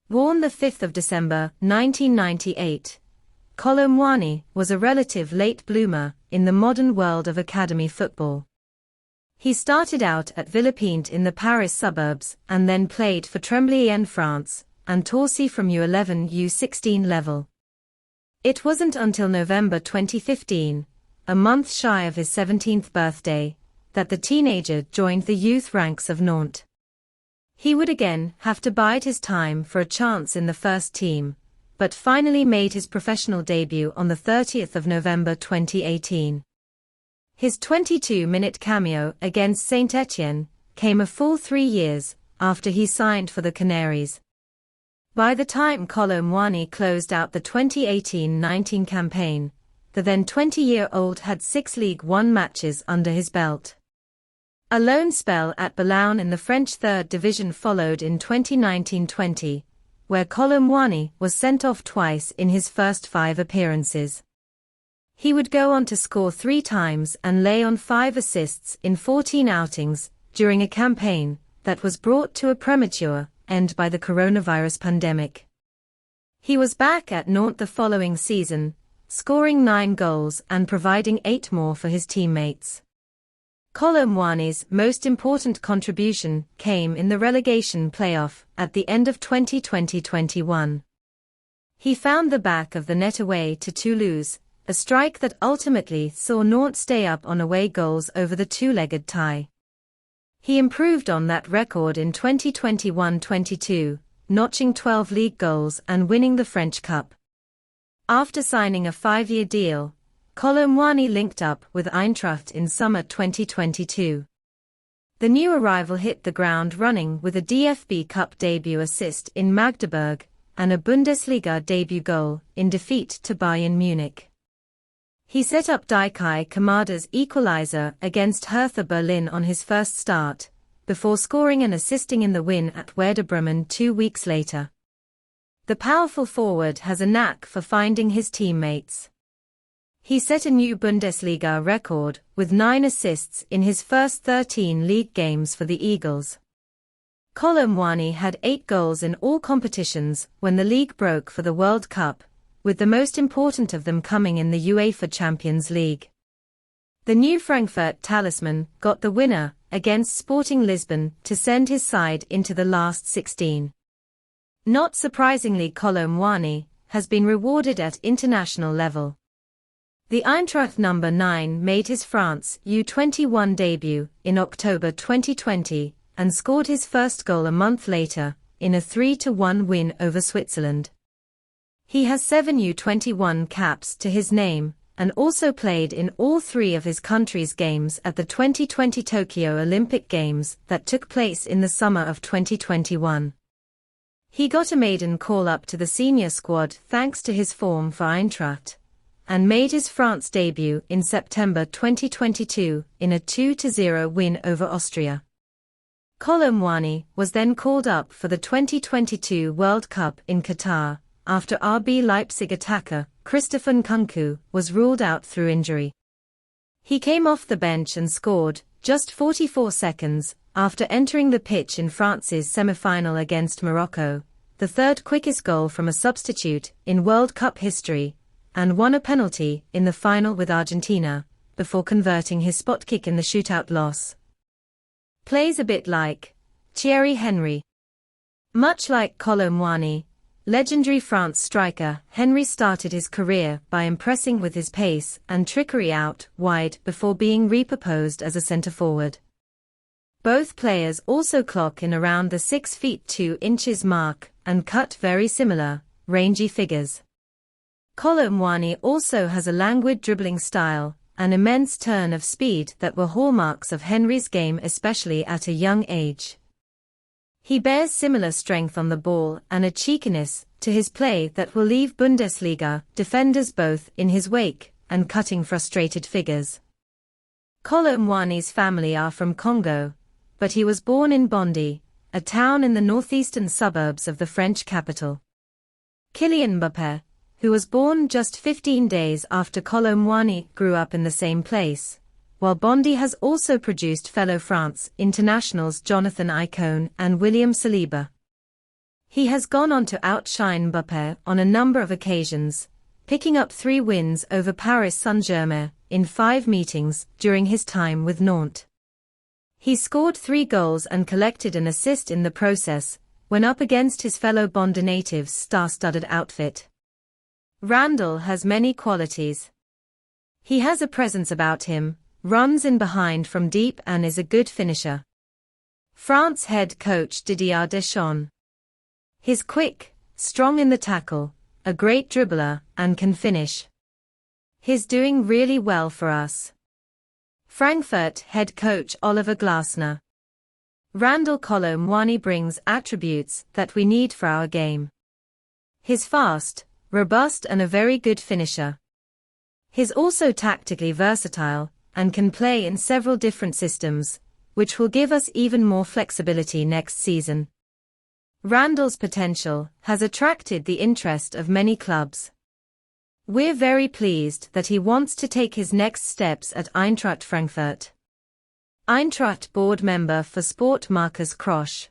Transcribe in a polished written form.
Born the 5th of December, 1998, KOLO MUANI was a relative late bloomer in the modern world of academy football. He started out at Villepinte in the Paris suburbs and then played for Tremblay-en-France and Torcy from U11 U16 level. It wasn't until November 2015, a month shy of his 17th birthday, that the teenager joined the youth ranks of Nantes. He would again have to bide his time for a chance in the first team, but finally made his professional debut on the 30th of November 2018. His 22-minute cameo against Saint-Etienne came a full 3 years after he signed for the Canaries. By the time KOLO MUANI closed out the 2018-19 campaign, the then 20-year-old had 6 Ligue 1 matches under his belt. A loan spell at Boulogne in the French 3rd Division followed in 2019-20, where KOLO MUANI was sent off twice in his first 5 appearances. He would go on to score 3 times and lay on 5 assists in 14 outings during a campaign that was brought to a premature end by the coronavirus pandemic. He was back at Nantes the following season, scoring 9 goals and providing 8 more for his teammates. KOLO MUANI's most important contribution came in the relegation playoff at the end of 2020-21. He found the back of the net away to Toulouse, a strike that ultimately saw Nantes stay up on away goals over the 2-legged tie. He improved on that record in 2021-22, notching 12 league goals and winning the French Cup. After signing a 5-year deal, KOLO MUANI linked up with Eintracht in summer 2022. The new arrival hit the ground running with a DFB Cup debut assist in Magdeburg and a Bundesliga debut goal in defeat to Bayern Munich. He set up Daikai Kamada's equalizer against Hertha Berlin on his first start, before scoring and assisting in the win at Werder Bremen 2 weeks later. The powerful forward has a knack for finding his teammates. He set a new Bundesliga record with 9 assists in his first 13 league games for the Eagles. KOLO MUANI had 8 goals in all competitions when the league broke for the World Cup, with the most important of them coming in the UEFA Champions League. The new Frankfurt talisman got the winner against Sporting Lisbon to send his side into the last 16. Not surprisingly, KOLO MUANI has been rewarded at international level. The Eintracht number 9 made his France U21 debut in October 2020 and scored his first goal a month later in a 3-1 win over Switzerland. He has 7 U21 caps to his name and also played in all 3 of his country's games at the 2020 Tokyo Olympic Games that took place in the summer of 2021. He got a maiden call-up to the senior squad thanks to his form for Eintracht, and made his France debut in September 2022 in a 2-0 win over Austria. KOLO MUANI was then called up for the 2022 World Cup in Qatar, after RB Leipzig attacker Christopher Nkunku was ruled out through injury. He came off the bench and scored just 44 seconds after entering the pitch in France's semi-final against Morocco, the 3rd quickest goal from a substitute in World Cup history, and won a penalty in the final with Argentina, before converting his spot kick in the shootout loss. Plays a bit like Thierry Henry. Much like KOLO MUANI, legendary France striker Henry started his career by impressing with his pace and trickery out wide before being repurposed as a centre-forward. Both players also clock in around the 6 feet 2 inches mark and cut very similar, rangy figures. KOLO MUANI also has a languid dribbling style, an immense turn of speed that were hallmarks of Henry's game, especially at a young age. He bears similar strength on the ball and a cheekiness to his play that will leave Bundesliga defenders both in his wake and cutting frustrated figures. KOLO MUANI's family are from Congo, but he was born in Bondy, a town in the northeastern suburbs of the French capital. Kylian Mbappé, who was born just 15 days after KOLO MUANI, grew up in the same place, while Bondy has also produced fellow France internationals Jonathan Icone and William Saliba. He has gone on to outshine Mbappé on a number of occasions, picking up 3 wins over Paris Saint-Germain in 5 meetings during his time with Nantes. He scored 3 goals and collected an assist in the process, when up against his fellow Bondi natives' star-studded outfit. Randall has many qualities. He has a presence about him, runs in behind from deep and is a good finisher. France head coach Didier Deschamps. He's quick, strong in the tackle, a great dribbler, and can finish. He's doing really well for us. Frankfurt head coach Oliver Glasner. Randall KOLO MUANI brings attributes that we need for our game. He's fast, robust and a very good finisher. He's also tactically versatile, and can play in several different systems, which will give us even more flexibility next season. Randall's potential has attracted the interest of many clubs. We're very pleased that he wants to take his next steps at Eintracht Frankfurt. Eintracht board member for sport Markus Krosch.